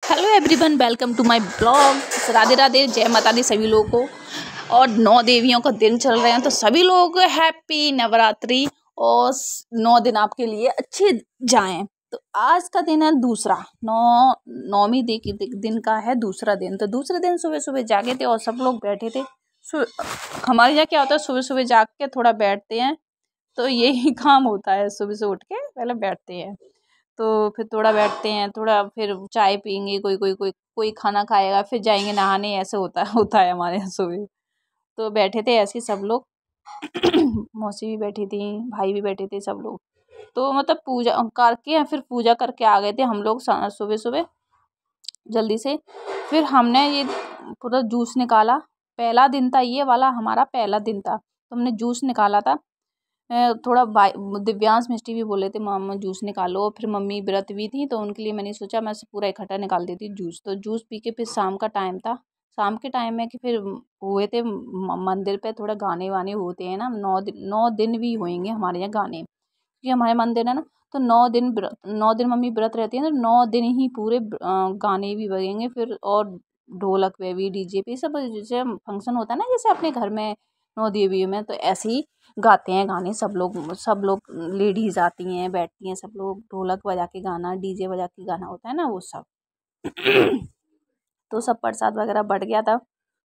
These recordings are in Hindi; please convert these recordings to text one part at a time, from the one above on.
Hello everyone, welcome to my blog. Radhe Radhe, जय माता दी सभी लोगों को। और 9 देवियों का दिन चल रहे हैं तो सभी लोग हैप्पी नवरात्रि और 9 दिन आपके लिए अच्छे जाएं। तो आज का दिन है दूसरा, नौवीं दिन का है दूसरा दिन। तो दूसरे दिन सुबह सुबह जागे थे और सब लोग बैठे थे। हमारे यहाँ क्या होता है, सुबह सुबह जाग के थोड़ा बैठते हैं, तो यही काम होता है। सुबह से उठ के पहले बैठते हैं, तो फिर थोड़ा बैठते हैं, थोड़ा फिर चाय पियेंगे, कोई खाना खाएगा, फिर जाएंगे नहाने। ऐसे होता है हमारे यहाँ सुबह। तो बैठे थे ऐसे ही सब लोग मौसी भी बैठी थी, भाई भी बैठे थे, सब लोग। तो मतलब पूजा करके फिर पूजा करके आ गए थे हम लोग सुबह सुबह जल्दी से। फिर हमने ये पूरा जूस निकाला। पहला दिन था ये वाला, हमारा पहला दिन था, तो हमने जूस निकाला था। थोड़ा दिव्यांश मिष्टी भी बोले थे मामा जूस निकालो। फिर मम्मी व्रत भी थी तो उनके लिए मैंने सोचा मैं पूरा इकट्ठा निकाल देती जूस। तो जूस पी के फिर शाम का टाइम था। शाम के टाइम में कि फिर हुए थे मंदिर पे थोड़ा गाने वाने होते हैं ना। 9 दिन भी होंगे हमारे यहाँ गाने, क्योंकि हमारे मंदिर है ना। तो 9 दिन मम्मी व्रत रहती है, तो 9 दिन ही पूरे गाने भी बजेंगे। फिर और ढोलक पे भी, डीजे पे, सब जैसे फंक्शन होता है ना, जैसे अपने घर में 9 देवियों में, तो ऐसे ही गाते हैं गाने सब लोग लेडीज आती हैं, बैठती हैं, सब लोग ढोलक बजा के गाना, डीजे बजा के गाना होता है ना वो सब। तो सब प्रसाद वगैरह बढ़ गया था।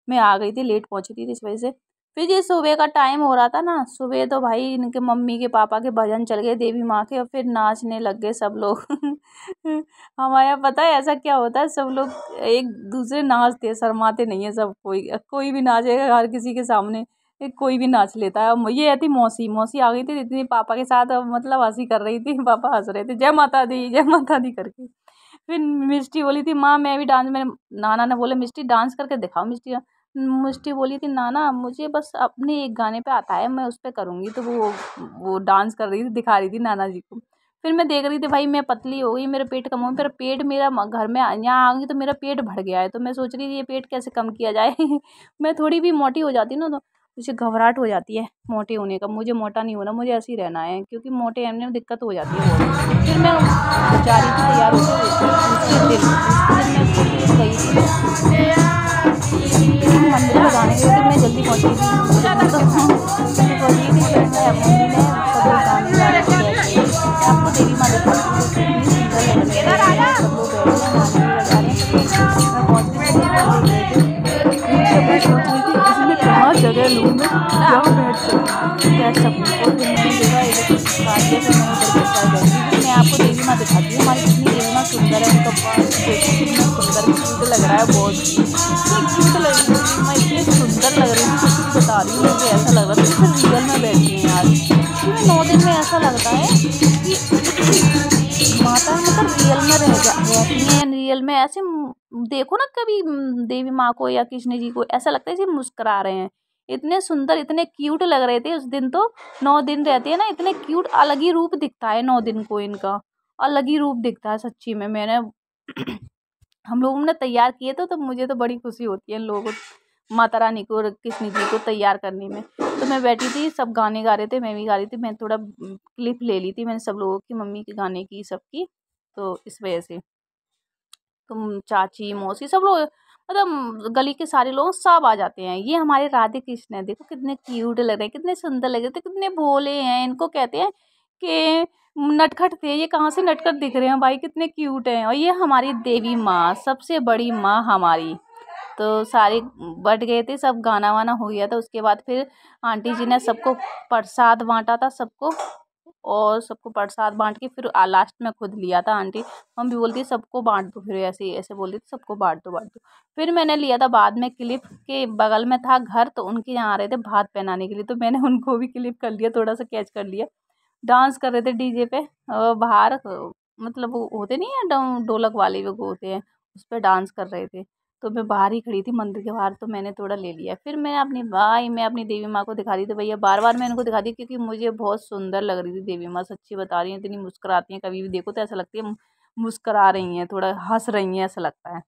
मैं आ गई थी, लेट पहुंची थी इस वजह से। फिर ये सुबह का टाइम हो रहा था ना, सुबह तो भाई इनके मम्मी के पापा के भजन चल गए देवी माँ के, और फिर नाचने लग गए सब लोग। हमारे यहाँ पता है ऐसा क्या होता है, सब लोग एक दूसरे नाचते हैं, शर्माते नहीं है। सब कोई भी नाचेगा हर किसी के सामने, कोई भी नाच लेता है। ये थी मौसी आ गई थी इतनी पापा के साथ, मतलब हंसी कर रही थी, पापा हंस रहे थे जय माता दी करके। फिर मिष्टी बोली थी माँ मैं भी डांस, मेरे नाना ने बोले मिष्टी डांस करके दिखाओ। मिष्टी बोली थी नाना मुझे बस अपने एक गाने पे आता है, मैं उस पे करूँगी। तो वो डांस कर रही थी, दिखा रही थी नाना जी को। फिर मैं देख रही थी भाई मैं पतली हो गई, मेरा पेट कम हो गया। मेरा पेट, मेरा घर में यहाँ आऊँगी तो मेरा पेट बढ़ गया है। तो मैं सोच रही थी ये पेट कैसे कम किया जाए। मैं थोड़ी भी मोटी हो जाती ना तो मुझे घबराहट हो जाती है मोटे होने का। मुझे मोटा नहीं होना, मुझे ऐसे ही रहना है, क्योंकि मोटे होने में दिक्कत हो जाती है बहुत। फिर मैं जा रही थी तैयार होकर दूसरे दिन गई थी मंदिर में गाने गई थी। मैं जल्दी पहुँची थी तो मैंने बोली थी फिर मैं मम्मी ने सब लोग गाने गा रहे थे बैठे। आपको देवी माँ दिखाती हूँ कितनी सुंदर लग रही है। सब लोग बैठे हैं गाने भी बजा रहे हैं। मैं इसमें कहाँ जगह लूँ मैं जहाँ बैठ सकूँ। और फिर मैंने देखा एक कार्य से मैं उधर बैठा बैठी। मैं आपको देवी माँ दिखाती हूँ हमारी कितनी देवी माँ सुंदर है। उनका पास देखो कितना सुंदर क्यूट लग रहा है, बहुत इतनी क्यूट लग रही है मैं, इतनी सुंदर लग रही थी, सच्ची बता रही हूँ। मुझे ऐसा लग रहा था जैसे रियल में बैठी हैं यार। क्योंकि 9 दिन में ऐसा लगता है कि माता मतलब रियल में रहती हैं, रियल में ऐसे देखो ना कभी देवी माँ को या कृष्ण जी को, ऐसा लगता है जैसे मुस्कुरा रहे हैं। इतने सुंदर इतने क्यूट लग रहे थे उस दिन। तो 9 दिन रहती है ना, इतने क्यूट, अलग ही रूप दिखता है 9 दिन को इनका, अलग ही रूप दिखता है सच्ची में। मैंने हम लोगों ने तैयार किए तो मुझे तो बड़ी खुशी होती है इन लोगों को, माता रानी को और कृष्ण जी को तैयार करने में। तो मैं बैठी थी, सब गाने गा रहे थे, मैं भी गा रही थी। मैं थोड़ा क्लिप ले ली थी मैंने सब लोगों की, मम्मी के गाने की, सबकी। तो इस वजह से तुम चाची मौसी सब लोग, मतलब गली के सारे लोग सब आ जाते हैं। ये हमारे राधे कृष्ण है, देखो कितने क्यूट लग रहे हैं, कितने सुंदर लग रहे थे, कितने भोले हैं। इनको कहते हैं कि नटखट थे, ये कहाँ से नटखट दिख रहे हैं भाई, कितने क्यूट हैं। और ये हमारी देवी माँ, सबसे बड़ी माँ हमारी। तो सारे बट गए थे, सब गाना वाना हो गया था। उसके बाद फिर आंटी जी ने सबको प्रसाद बांटा था सबको, और सबको प्रसाद बांट के फिर लास्ट में खुद लिया था आंटी। हम भी बोलती सबको बांट दो, फिर ऐसे ऐसे बोलती थी सबको बांट दो। फिर मैंने लिया था बाद में क्लिप, के बगल में था घर, तो उनके यहाँ आ रहे थे भात पहनाने के लिए, तो मैंने उनको भी क्लिप कर लिया, थोड़ा सा कैच कर लिया। डांस कर रहे थे डीजे पे बाहर, मतलब वो होते नहीं है ढोलक वाले वो होते हैं, उस पर डांस कर रहे थे। तो मैं बाहर ही खड़ी थी मंदिर के बाहर, तो मैंने थोड़ा ले लिया। फिर मैं अपनी देवी माँ को दिखा रही थी भैया, बार बार मैं इनको दिखा दी क्योंकि मुझे बहुत सुंदर लग रही थी देवी माँ, सच्ची बता रही हैं। इतनी मुस्कुराती हैं, कभी भी देखो तो ऐसा लगती है मुस्कुरा रही हैं, थोड़ा हंस रही हैं, ऐसा लगता है।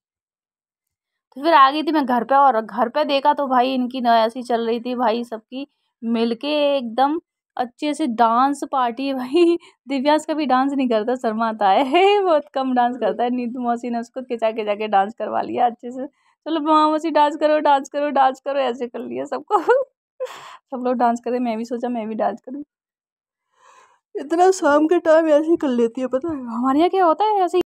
तो फिर आ गई थी मैं घर पे, और घर पे देखा तो भाई इनकी न ऐसी चल रही थी भाई, सबकी मिलके एकदम अच्छे से डांस पार्टी भाई। दिव्यांश कभी डांस नहीं करता, शर्माता है बहुत कम डांस करता है। नीतू मौसी ने उसको खिंचा खिंचा के डांस करवा लिया अच्छे से। चलो मौसी डांस करो डांस करो डांस करो, ऐसे कर लिया सबको सब लोग डांस करे, मैं भी सोचा मैं भी डांस करूँ। इतना शाम के टाइम ऐसे ही कर लेती है, पता है हमारे यहाँ क्या होता है ऐसे